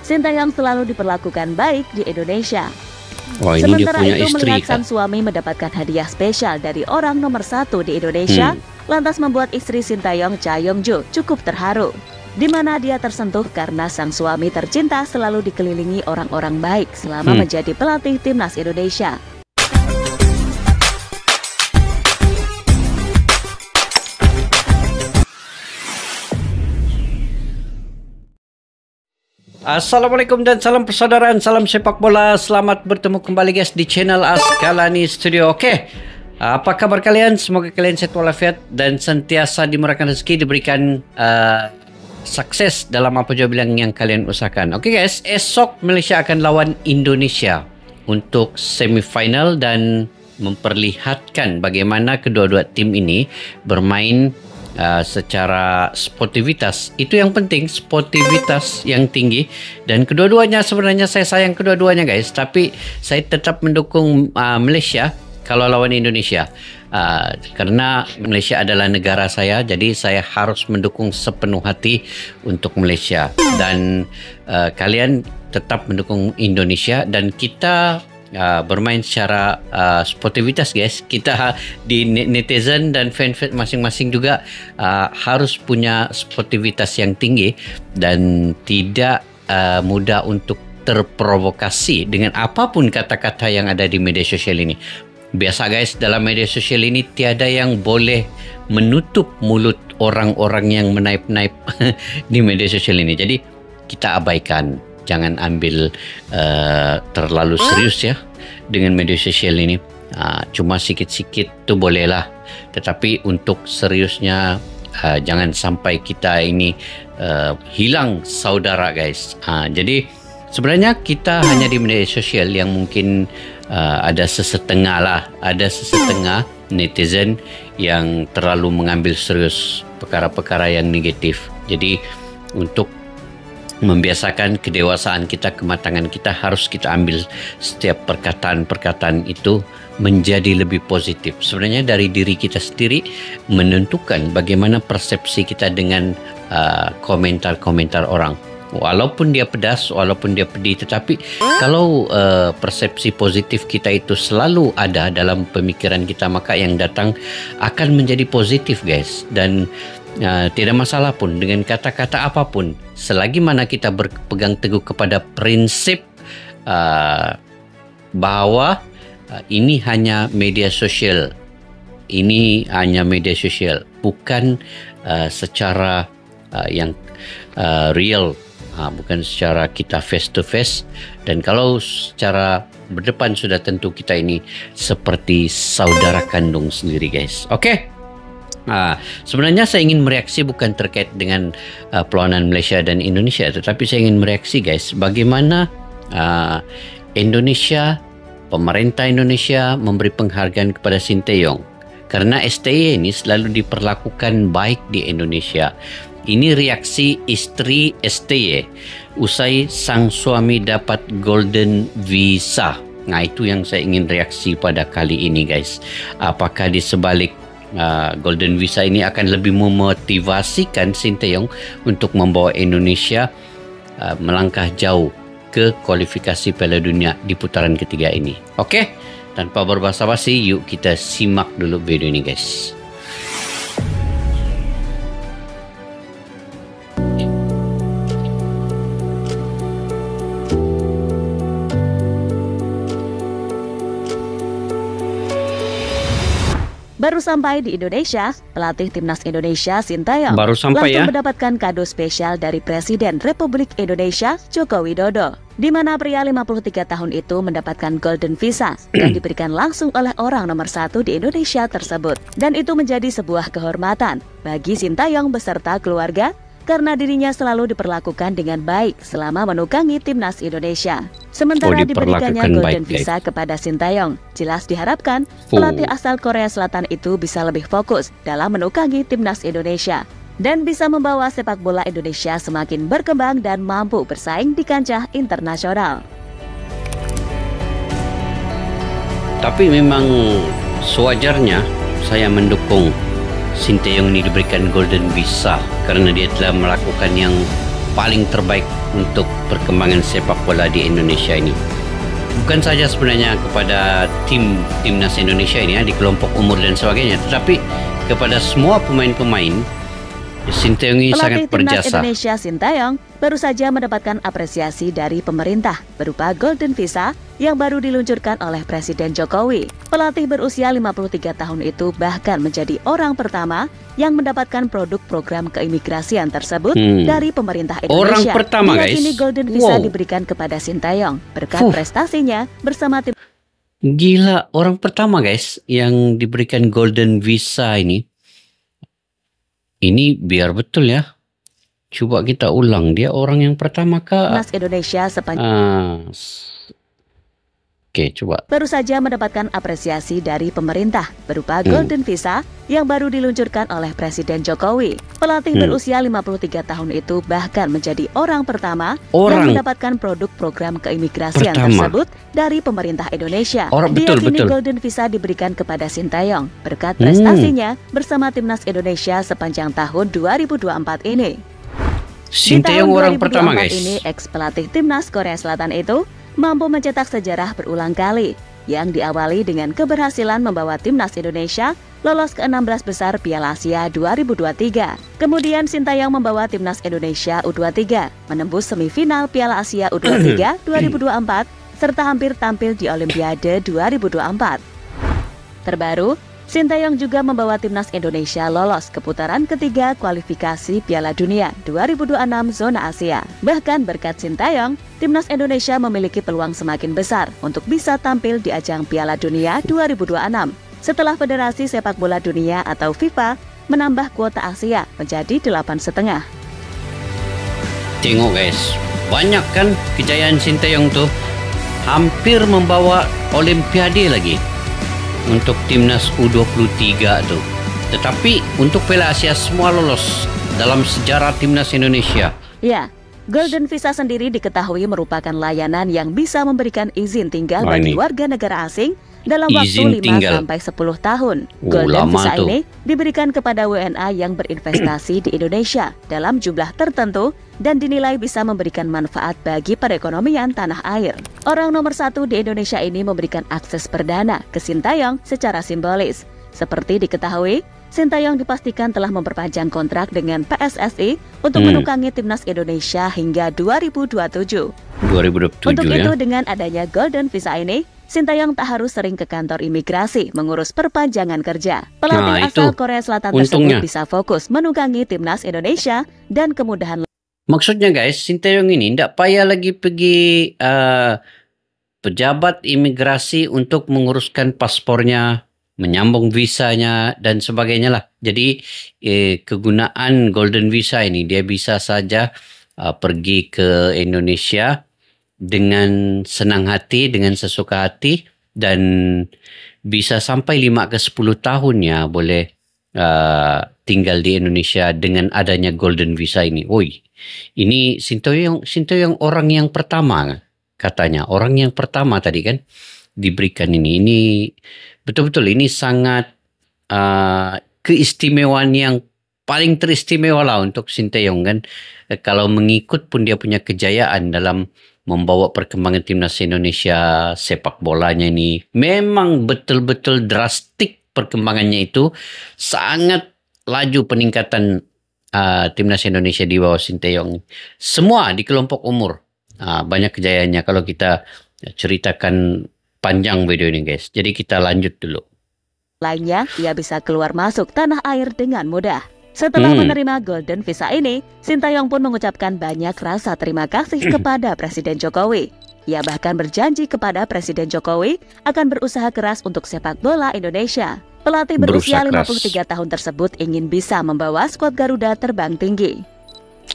Sinteyong selalu diperlakukan baik di Indonesia. Wah, ini Sementara dia punya itu, istri, melihat sang suami mendapatkan hadiah spesial dari orang nomor 1 di Indonesia, lantas membuat istri Sinteyong, Cha Yong-ju, cukup terharu. Di mana dia tersentuh karena sang suami tercinta selalu dikelilingi orang-orang baik selama menjadi pelatih timnas Indonesia. Assalamualaikum dan salam persaudaraan, salam sepak bola. Selamat bertemu kembali guys di channel Askalani Studio. Oke, apa kabar kalian? Semoga kalian sehat walafiat dan sentiasa dimurahkan rezeki, diberikan sukses dalam apa juga bilang yang kalian usahakan. Oke guys, esok Malaysia akan lawan Indonesia untuk semifinal dan memperlihatkan bagaimana kedua-dua tim ini bermain secara sportivitas. Itu yang penting, sportivitas yang tinggi. Dan kedua-duanya sebenarnya saya sayang kedua-duanya guys, tapi saya tetap mendukung Malaysia kalau lawan Indonesia. Karena Malaysia adalah negara saya, jadi saya harus mendukung sepenuh hati untuk Malaysia. Dan kalian tetap mendukung Indonesia dan kita bermain secara sportivitas guys. Kita di netizen dan fan-fan masing-masing juga harus punya sportivitas yang tinggi dan tidak mudah untuk terprovokasi dengan apapun kata-kata yang ada di media sosial ini. Biasa guys, dalam media sosial ini tiada yang boleh menutup mulut orang-orang yang menaip-naip di media sosial ini. Jadi kita abaikan, jangan ambil terlalu serius ya dengan media sosial ini. Cuma sikit-sikit tu bolehlah, tetapi untuk seriusnya jangan sampai kita ini hilang saudara guys. Jadi sebenarnya kita hanya di media sosial yang mungkin ada sesetengah netizen yang terlalu mengambil serius perkara-perkara yang negatif. Jadi untuk membiasakan kedewasaan kita, kematangan kita, harus kita ambil setiap perkataan-perkataan itu menjadi lebih positif. Sebenarnya dari diri kita sendiri menentukan bagaimana persepsi kita dengan komentar-komentar orang. Walaupun dia pedas, walaupun dia pedih, tetapi kalau persepsi positif kita itu selalu ada dalam pemikiran kita, maka yang datang akan menjadi positif guys. Dan tidak masalah pun dengan kata-kata apapun, selagi mana kita berpegang teguh kepada prinsip bahwa ini hanya media sosial, ini hanya media sosial, bukan secara yang real. Bukan secara kita face to face. Dan kalau secara berdepan sudah tentu kita ini seperti saudara kandung sendiri guys. Oke. Sebenarnya saya ingin mereaksi bukan terkait dengan perlawanan Malaysia dan Indonesia, tetapi saya ingin mereaksi guys bagaimana Indonesia, pemerintah Indonesia memberi penghargaan kepada Sinteyong karena STY ini selalu diperlakukan baik di Indonesia. Ini reaksi istri STY usai sang suami dapat golden visa. Nah, itu yang saya ingin reaksi pada kali ini guys. Apakah di sebalik golden visa ini akan lebih memotivasikan Sinteyong untuk membawa Indonesia melangkah jauh ke kualifikasi Piala Dunia di putaran ketiga ini? Oke, tanpa berbasa-basi, yuk kita simak dulu video ini guys. Baru sampai di Indonesia, pelatih timnas Indonesia Sinteyong langsung mendapatkan kado spesial dari Presiden Republik Indonesia Joko Widodo, di mana pria 53 tahun itu mendapatkan golden visa yang diberikan langsung oleh orang nomor 1 di Indonesia tersebut. Dan itu menjadi sebuah kehormatan bagi Sinteyong beserta keluarga karena dirinya selalu diperlakukan dengan baik selama menukangi timnas Indonesia. Sementara diberikannya golden visa kepada Sinteyong, jelas diharapkan pelatih asal Korea Selatan itu bisa lebih fokus dalam menukangi timnas Indonesia dan bisa membawa sepak bola Indonesia semakin berkembang dan mampu bersaing di kancah internasional. Tapi memang sewajarnya saya mendukung Sinteyong ini diberikan golden visa karena dia telah melakukan yang paling terbaik untuk perkembangan sepak bola di Indonesia ini. Bukan saja sebenarnya kepada timnas Indonesia ini di kelompok umur dan sebagainya, tetapi kepada semua pemain-pemain. Sinteyong ini sangat berjasa. Pelatih timnas Indonesia Sinteyong baru saja mendapatkan apresiasi dari pemerintah berupa Golden Visa yang baru diluncurkan oleh Presiden Jokowi. Pelatih berusia 53 tahun itu bahkan menjadi orang pertama yang mendapatkan produk program keimigrasian tersebut dari pemerintah Indonesia. Orang pertama, guys. Kini Golden Visa diberikan kepada Sinteyong berkat prestasinya bersama tim. Gila, orang pertama guys yang diberikan Golden Visa ini. Ini biar betul ya. Coba kita ulang, dia orang yang pertama kah? Timnas Indonesia sepanjang. Oke, coba. Baru saja mendapatkan apresiasi dari pemerintah berupa Golden Visa yang baru diluncurkan oleh Presiden Jokowi. Pelatih berusia 53 tahun itu bahkan menjadi orang pertama yang mendapatkan produk program keimigrasian tersebut dari pemerintah Indonesia. Kini Golden Visa diberikan kepada Sinteyong berkat prestasinya bersama Timnas Indonesia sepanjang tahun 2024 ini. Sinteyong orang pertama guys. Ini ex-pelatih Timnas Korea Selatan itu mampu mencetak sejarah berulang kali yang diawali dengan keberhasilan membawa Timnas Indonesia lolos ke 16 besar Piala Asia 2023. Kemudian Sinteyong membawa Timnas Indonesia U23 menembus semifinal Piala Asia U23 2024 serta hampir tampil di Olimpiade 2024. Terbaru, Sinteyong juga membawa Timnas Indonesia lolos ke putaran ketiga kualifikasi Piala Dunia 2026 zona Asia. Bahkan berkat Sinteyong, Timnas Indonesia memiliki peluang semakin besar untuk bisa tampil di ajang Piala Dunia 2026 setelah Federasi Sepak Bola Dunia atau FIFA menambah kuota Asia menjadi 8,5. Tengok guys, banyak kan kejayaan Sinteyong tuh, hampir membawa Olimpiade lagi untuk timnas U23 tuh. Tetapi untuk Piala Asia semua lolos dalam sejarah timnas Indonesia. Ya, Golden Visa sendiri diketahui merupakan layanan yang bisa memberikan izin tinggal bagi warga negara asing dalam waktu 5-10 tahun. Golden Visa ini diberikan kepada WNA yang berinvestasi di Indonesia dalam jumlah tertentu dan dinilai bisa memberikan manfaat bagi perekonomian tanah air. Orang nomor 1 di Indonesia ini memberikan akses perdana ke Sinteyong secara simbolis. Seperti diketahui, Sinteyong dipastikan telah memperpanjang kontrak dengan PSSI untuk menukangi Timnas Indonesia hingga 2027. Untuk itu, dengan adanya Golden Visa ini, Sinteyong tak harus sering ke kantor imigrasi mengurus perpanjangan kerja. Pelatih asal Korea Selatan tersebut bisa fokus menukangi Timnas Indonesia dan kemudahan. Maksudnya guys, Sinteyong ini tidak payah lagi pergi pejabat imigrasi untuk menguruskan paspornya, menyambung visanya dan sebagainya lah. Jadi kegunaan Golden Visa ini dia bisa saja pergi ke Indonesia dengan senang hati, dengan sesuka hati, dan bisa sampai 5 ke 10 tahun ya boleh tinggal di Indonesia dengan adanya Golden Visa ini. Ini Sinteyong orang yang pertama katanya, orang yang pertama tadi kan diberikan ini. Ini betul-betul ini sangat keistimewaan yang paling teristimewa lah untuk Sinteyong kan. Kalau mengikut pun dia punya kejayaan dalam membawa perkembangan timnas Indonesia sepak bolanya ini. Memang betul-betul drastik perkembangannya itu. Sangat laju peningkatan timnas Indonesia di bawah Sinteyong. Semua di kelompok umur. Banyak kejayaannya kalau kita ceritakan panjang video ini guys. Jadi kita lanjut dulu. Lainnya, ia bisa keluar masuk tanah air dengan mudah. Setelah menerima Golden Visa ini, Sinteyong pun mengucapkan banyak rasa terima kasih kepada Presiden Jokowi. Ia bahkan berjanji kepada Presiden Jokowi akan berusaha keras untuk sepak bola Indonesia. Pelatih berusia 53 tahun tersebut ingin bisa membawa skuad Garuda terbang tinggi.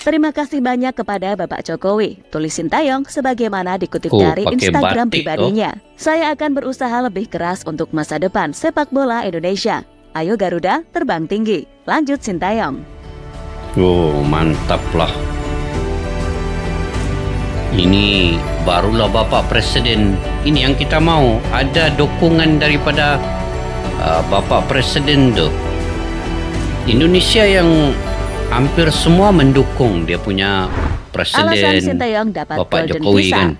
Terima kasih banyak kepada Bapak Jokowi, tulis Sinteyong sebagaimana dikutip dari Instagram pribadinya. Saya akan berusaha lebih keras untuk masa depan sepak bola Indonesia. Ayo Garuda terbang tinggi, lanjut Sinteyong. Mantap lah. Ini barulah Bapak Presiden. Ini yang kita mau. Ada dukungan daripada Bapak Presiden tuh. Indonesia yang hampir semua mendukung dia punya Presiden Sintayong dapat Bapak Golden Jokowi Visa. kan.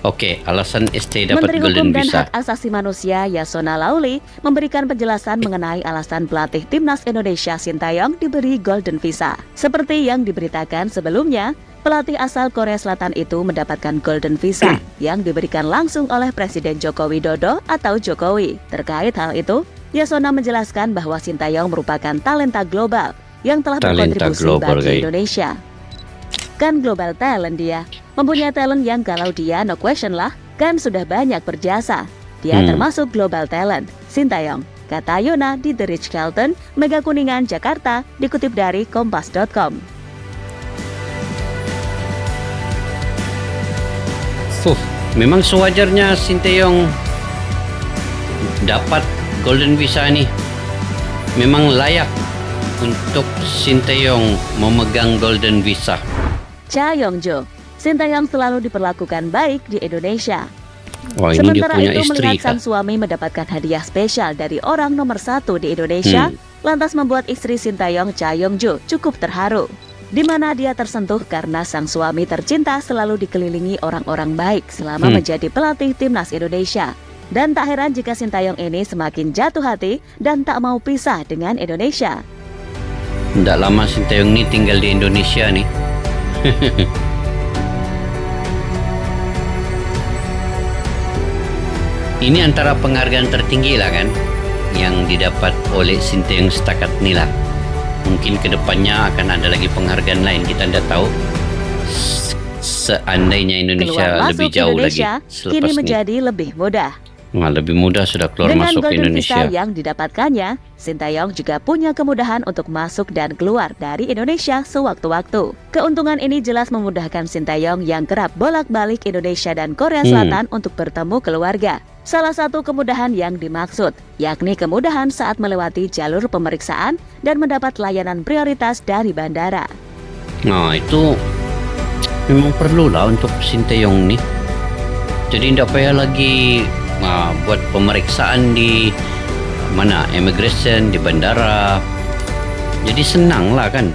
Oke, alasan ST dapat Menteri Golden Hukum dan Visa. Hak Asasi Manusia Yasona Lauli memberikan penjelasan mengenai alasan pelatih Timnas Indonesia Sintayong diberi Golden Visa. Seperti yang diberitakan sebelumnya, pelatih asal Korea Selatan itu mendapatkan Golden Visa yang diberikan langsung oleh Presiden Joko Widodo atau Jokowi. Terkait hal itu, Yasona menjelaskan bahwa Sintayong merupakan talenta global yang telah berkontribusi bagi Indonesia. Kan global talent dia, mempunyai talent yang kalau dia no question lah, kan sudah banyak berjasa. Dia termasuk global talent, Sintayong, kata Yona di The Ritz-Carlton, Mega Kuningan, Jakarta, dikutip dari kompas.com. Memang sewajarnya Sintayong dapat Golden Visa nih. Memang layak untuk Sintayong memegang Golden Visa. Cha Yong-jo, Sintayong selalu diperlakukan baik di Indonesia. Wah, ini Sementara dia punya itu istri, melihat sang suami mendapatkan hadiah spesial dari orang nomor 1 di Indonesia, lantas membuat istri Sintayong Cha Yong-jo cukup terharu. Di mana dia tersentuh karena sang suami tercinta selalu dikelilingi orang-orang baik selama menjadi pelatih Timnas Indonesia. Dan tak heran jika Sintayong ini semakin jatuh hati dan tak mau pisah dengan Indonesia. Tidak lama Sintayong ini tinggal di Indonesia nih. Ini antara penghargaan tertinggi lah kan yang didapat oleh Sintayong setakat ini lah. Mungkin kedepannya akan ada lagi penghargaan lain, kita tidak tahu. Seandainya Indonesia lebih jauh Indonesia, lagi selepas kini ini. menjadi lebih mudah. Nah, lebih mudah sudah keluar Dengan masuk ke Golden Indonesia. Visa yang didapatkannya, Sintayong juga punya kemudahan untuk masuk dan keluar dari Indonesia sewaktu-waktu. Keuntungan ini jelas memudahkan Sintayong yang kerap bolak-balik Indonesia dan Korea Selatan untuk bertemu keluarga. Salah satu kemudahan yang dimaksud, yakni kemudahan saat melewati jalur pemeriksaan dan mendapat layanan prioritas dari bandara. Nah, itu memang perlu lah untuk Sintayong nih. Jadi tidak payah lagi buat pemeriksaan di mana, immigration, di bandara. Jadi senang lah kan.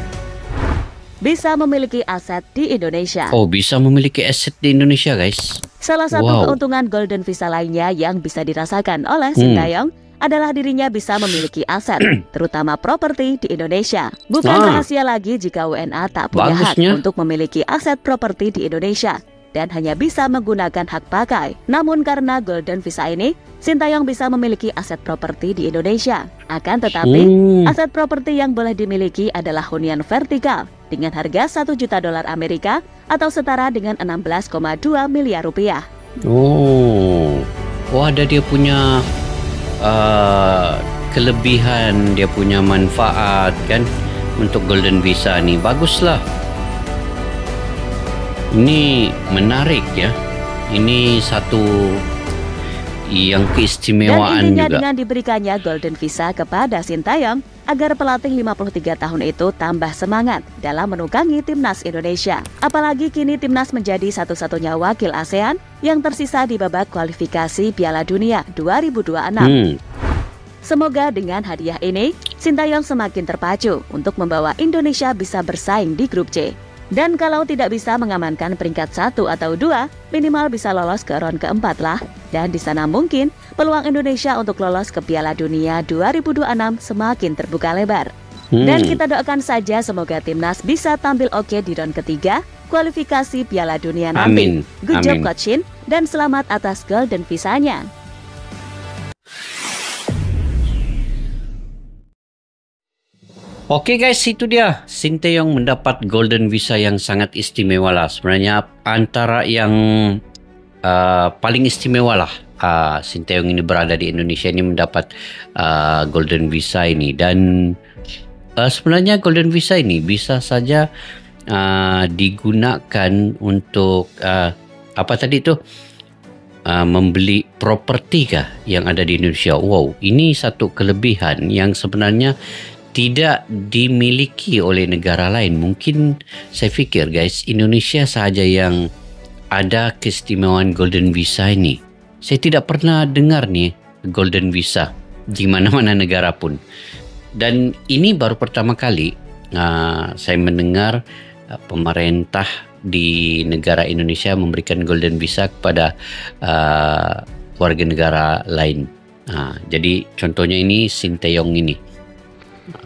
Bisa memiliki aset di Indonesia. Oh, bisa memiliki aset di Indonesia, guys. Salah satu keuntungan Golden Visa lainnya yang bisa dirasakan oleh Sintayong adalah dirinya bisa memiliki aset, terutama properti di Indonesia. Bukan rahasia lagi jika WNA tak punya hak untuk memiliki aset properti di Indonesia dan hanya bisa menggunakan hak pakai. Namun karena Golden Visa ini, Sintayong bisa memiliki aset properti di Indonesia. Akan tetapi, aset properti yang boleh dimiliki adalah hunian vertikal dengan harga $1 juta Amerika atau setara dengan 16,2 miliar rupiah. Oh, ada dia punya kelebihan, dia punya manfaat kan untuk Golden Visa nih. Baguslah. Ini menarik ya. Ini satu yang keistimewaan dan intinya juga. Dengan diberikannya Golden Visa kepada Sintayong agar pelatih 53 tahun itu tambah semangat dalam menukangi Timnas Indonesia. Apalagi kini Timnas menjadi satu-satunya wakil ASEAN yang tersisa di babak kualifikasi Piala Dunia 2026. Semoga dengan hadiah ini, Sintayong semakin terpacu untuk membawa Indonesia bisa bersaing di grup C. Dan kalau tidak bisa mengamankan peringkat 1 atau 2, minimal bisa lolos ke ronde keempat lah. Dan di sana mungkin peluang Indonesia untuk lolos ke Piala Dunia 2026 semakin terbuka lebar. Dan kita doakan saja semoga Timnas bisa tampil oke di ronde ketiga kualifikasi Piala Dunia nanti. Good job Coach Shin, dan selamat atas Golden Visa-nya. Oke guys, itu dia Sintayong mendapat Golden Visa yang sangat istimewa lah. Sebenarnya antara yang paling istimewa lah. Sintayong ini berada di Indonesia ini mendapat Golden Visa ini. Dan sebenarnya Golden Visa ini bisa saja digunakan untuk apa tadi itu? Membeli properti kah yang ada di Indonesia. Wow, ini satu kelebihan yang sebenarnya tidak dimiliki oleh negara lain. Mungkin saya fikir guys, Indonesia sahaja yang ada keistimewaan Golden Visa ini. Saya tidak pernah dengar nih Golden Visa di mana-mana negara pun. Dan ini baru pertama kali saya mendengar pemerintah di negara Indonesia memberikan golden visa kepada warga negara lain. Jadi contohnya ini Sinteyong ini.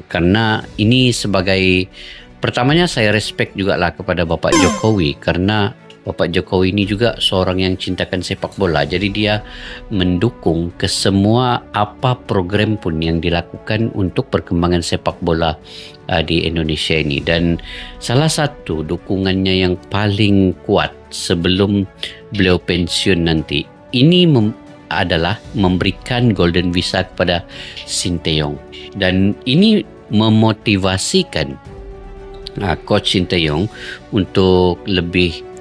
Karena ini sebagai, pertamanya saya respect juga lah kepada Bapak Jokowi, karena Bapak Jokowi ini juga seorang yang cintakan sepak bola. Jadi dia mendukung ke semua apa program pun yang dilakukan untuk perkembangan sepak bola di Indonesia ini. Dan salah satu dukungannya yang paling kuat sebelum beliau pensiun nanti, ini adalah memberikan golden visa kepada Sinteyong. Dan ini memotivasikan Coach Sinteyong untuk lebih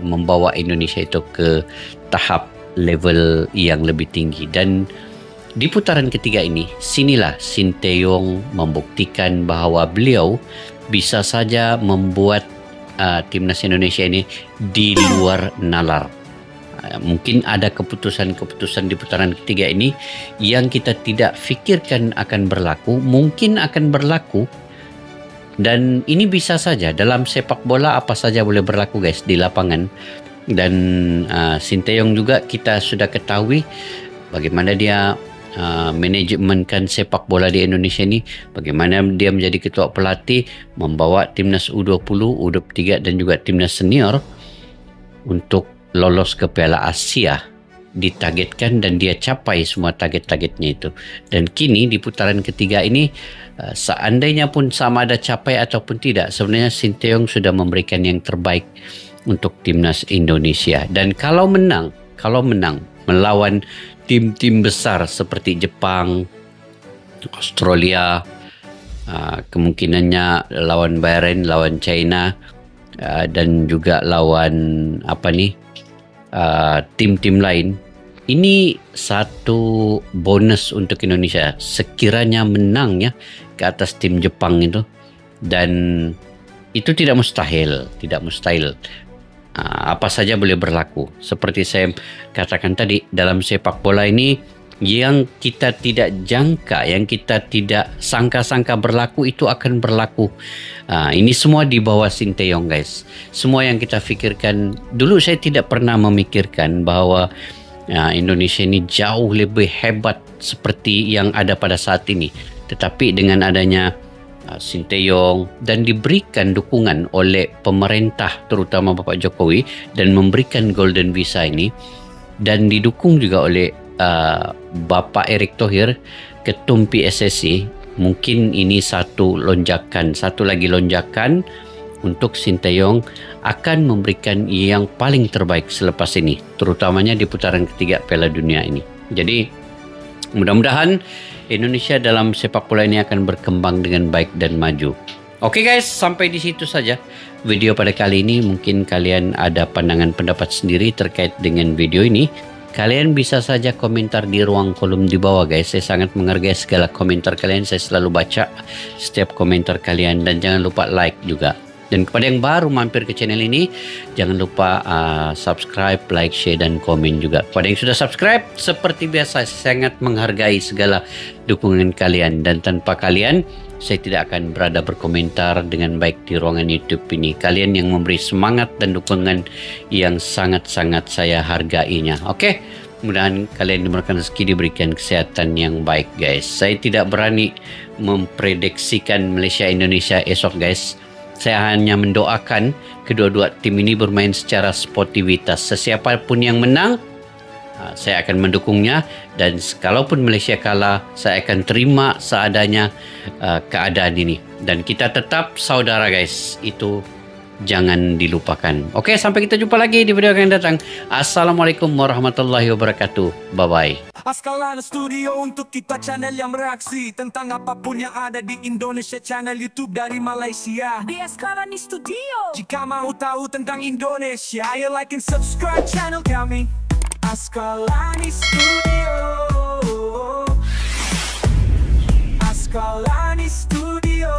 membawa Indonesia itu ke tahap level yang lebih tinggi. Dan di putaran ketiga ini, sinilah Sinteyong membuktikan bahawa beliau bisa saja membuat timnas Indonesia ini di luar nalar. Mungkin ada keputusan-keputusan di putaran ketiga ini yang kita tidak fikirkan akan berlaku, mungkin akan berlaku. Dan ini bisa saja, dalam sepak bola apa saja boleh berlaku guys di lapangan. Dan Sinteyong juga kita sudah ketahui bagaimana dia manajemenkan sepak bola di Indonesia ini, bagaimana dia menjadi ketua pelatih, membawa timnas U20, U23 dan juga timnas senior untuk lolos ke Piala Asia, ditargetkan dan dia capai semua target-targetnya itu. Dan kini di putaran ketiga ini, seandainya pun sama ada capai ataupun tidak, sebenarnya Sinteyong sudah memberikan yang terbaik untuk timnas Indonesia. Dan kalau menang melawan tim-tim besar seperti Jepang, Australia, kemungkinannya lawan Bahrain, lawan China, dan juga lawan tim-tim lain, ini satu bonus untuk Indonesia sekiranya menang ya ke atas tim Jepang itu. Dan itu tidak mustahil. Apa saja boleh berlaku. Seperti saya katakan tadi, dalam sepak bola ini yang kita tidak jangka, yang kita tidak sangka-sangka berlaku, itu akan berlaku. Ini semua di bawah Sinteyong guys. Semua yang kita fikirkan, dulu saya tidak pernah memikirkan bahwa Indonesia ini jauh lebih hebat seperti yang ada pada saat ini. Tetapi dengan adanya Sinteyong dan diberikan dukungan oleh pemerintah, terutama Bapak Jokowi, dan memberikan golden visa ini, dan didukung juga oleh Bapak Erick Thohir, Ketum PSSI, mungkin ini satu lagi lonjakan untuk Sinteyong akan memberikan yang paling terbaik selepas ini, terutamanya di putaran ketiga Piala Dunia ini. Jadi mudah-mudahan Indonesia dalam sepak bola ini akan berkembang dengan baik dan maju. Oke guys, sampai di situ saja video pada kali ini. Mungkin kalian ada pandangan pendapat sendiri terkait dengan video ini. Kalian bisa saja komentar di ruang kolom di bawah guys. Saya sangat menghargai segala komentar kalian. Saya selalu baca setiap komentar kalian. Dan jangan lupa like juga. Dan kepada yang baru mampir ke channel ini, jangan lupa subscribe, like, share, dan komen juga. Kepada yang sudah subscribe, seperti biasa, saya sangat menghargai segala dukungan kalian. Dan tanpa kalian, saya tidak akan berada berkomentar dengan baik di ruangan YouTube ini. Kalian yang memberi semangat dan dukungan yang sangat-sangat saya hargainya. Oke? Mudah-mudahan kalian dimurahkan rezeki, diberikan kesehatan yang baik guys. Saya tidak berani memprediksikan Malaysia-Indonesia esok guys. Saya hanya mendoakan kedua-dua tim ini bermain secara sportivitas. Sesiapapun yang menang, saya akan mendukungnya. Dan kalaupun Malaysia kalah, saya akan terima seadanya keadaan ini. Dan kita tetap saudara guys. Itu jangan dilupakan. Oke, sampai kita jumpa lagi di video yang akan datang. Assalamualaikum warahmatullahi wabarakatuh. Bye-bye. Askalani Studio untuk kita channel yang bereaksi tentang apapun yang ada di Indonesia, channel YouTube dari Malaysia di Askalani Studio. Jika mau tahu tentang Indonesia, ayo like and subscribe channel kami Askalani Studio. Askalani Studio.